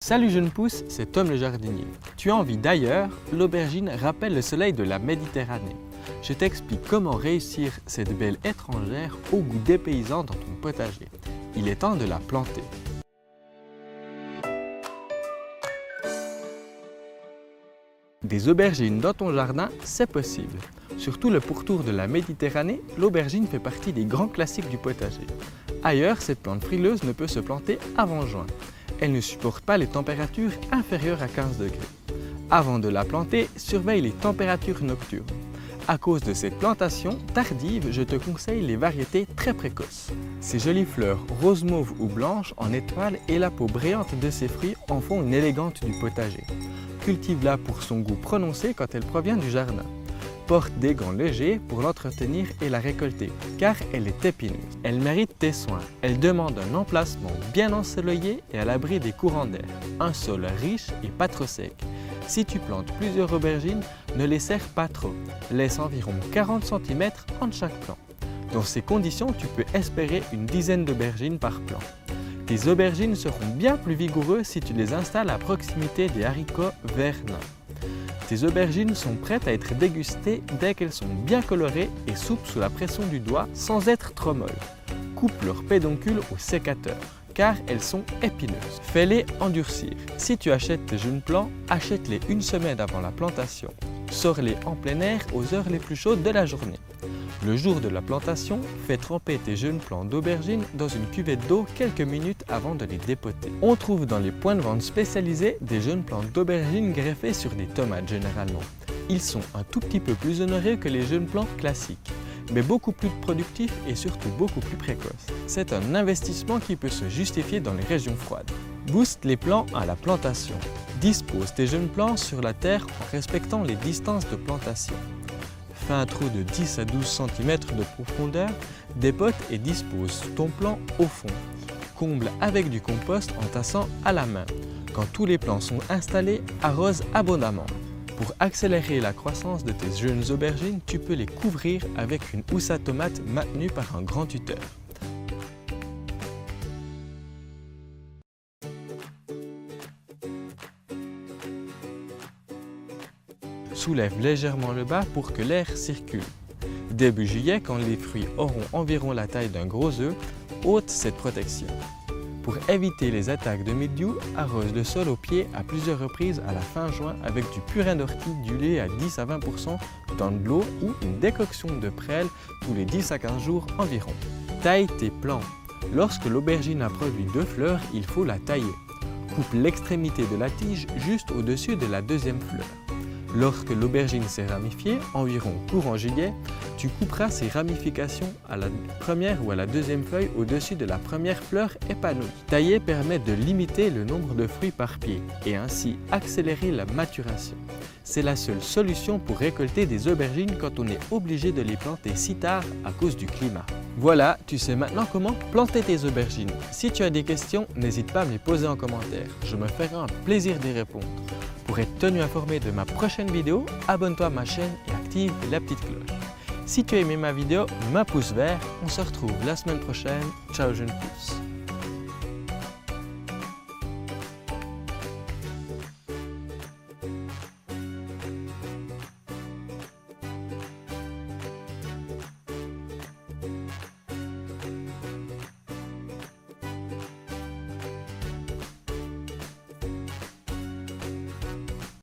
Salut jeune pousse, c'est Tom le jardinier. Tu as envie d'ailleurs? L'aubergine rappelle le soleil de la Méditerranée. Je t'explique comment réussir cette belle étrangère au goût dépaysant dans ton potager. Il est temps de la planter. Des aubergines dans ton jardin, c'est possible. Surtout le pourtour de la Méditerranée, l'aubergine fait partie des grands classiques du potager. Ailleurs, cette plante frileuse ne peut se planter avant juin. Elle ne supporte pas les températures inférieures à 15 degrés. Avant de la planter, surveille les températures nocturnes. À cause de cette plantation tardive, je te conseille les variétés très précoces. Ces jolies fleurs rose mauve ou blanches en étoiles et la peau brillante de ses fruits en font une élégante du potager. Cultive-la pour son goût prononcé quand elle provient du jardin. Porte des gants légers pour l'entretenir et la récolter, car elle est épineuse. Elle mérite tes soins. Elle demande un emplacement bien ensoleillé et à l'abri des courants d'air, un sol riche et pas trop sec. Si tu plantes plusieurs aubergines, ne les serre pas trop. Laisse environ 40 cm entre chaque plant. Dans ces conditions, tu peux espérer une dizaine d'aubergines par plant. Tes aubergines seront bien plus vigoureuses si tu les installes à proximité des haricots verts nains. Tes aubergines sont prêtes à être dégustées dès qu'elles sont bien colorées et souples sous la pression du doigt sans être trop molles. Coupe leur pédoncule au sécateur, car elles sont épineuses. Fais-les endurcir. Si tu achètes tes jeunes plants, achète-les une semaine avant la plantation. Sors-les en plein air aux heures les plus chaudes de la journée. Le jour de la plantation, fais tremper tes jeunes plants d'aubergines dans une cuvette d'eau quelques minutes avant de les dépoter. On trouve dans les points de vente spécialisés des jeunes plants d'aubergines greffés sur des tomates généralement. Ils sont un tout petit peu plus honorés que les jeunes plants classiques, mais beaucoup plus productifs et surtout beaucoup plus précoces. C'est un investissement qui peut se justifier dans les régions froides. Booste les plants à la plantation. Dispose tes jeunes plants sur la terre en respectant les distances de plantation. Fais un trou de 10 à 12 cm de profondeur, dépote et dispose ton plant au fond. Comble avec du compost en tassant à la main. Quand tous les plants sont installés, arrose abondamment. Pour accélérer la croissance de tes jeunes aubergines, tu peux les couvrir avec une housse à tomates maintenue par un grand tuteur. Soulève légèrement le bas pour que l'air circule. Début juillet, quand les fruits auront environ la taille d'un gros œuf, ôte cette protection. Pour éviter les attaques de mildiou, arrose le sol au pied à plusieurs reprises à la fin juin avec du purin d'ortie dilué à 10 à 20% dans de l'eau ou une décoction de prêle tous les 10 à 15 jours environ. Taille tes plants. Lorsque l'aubergine a produit 2 fleurs, il faut la tailler. Coupe l'extrémité de la tige juste au-dessus de la deuxième fleur. Lorsque l'aubergine s'est ramifiée, environ courant juillet, tu couperas ses ramifications à la première ou à la deuxième feuille au-dessus de la première fleur épanouie. Tailler permet de limiter le nombre de fruits par pied et ainsi accélérer la maturation. C'est la seule solution pour récolter des aubergines quand on est obligé de les planter si tard à cause du climat. Voilà, tu sais maintenant comment planter tes aubergines. Si tu as des questions, n'hésite pas à me les poser en commentaire. Je me ferai un plaisir d'y répondre. Pour être tenu informé de ma prochaine vidéo, abonne-toi à ma chaîne et active la petite cloche. Si tu as aimé ma vidéo, mets un pouce vert. On se retrouve la semaine prochaine. Ciao jeune pousse.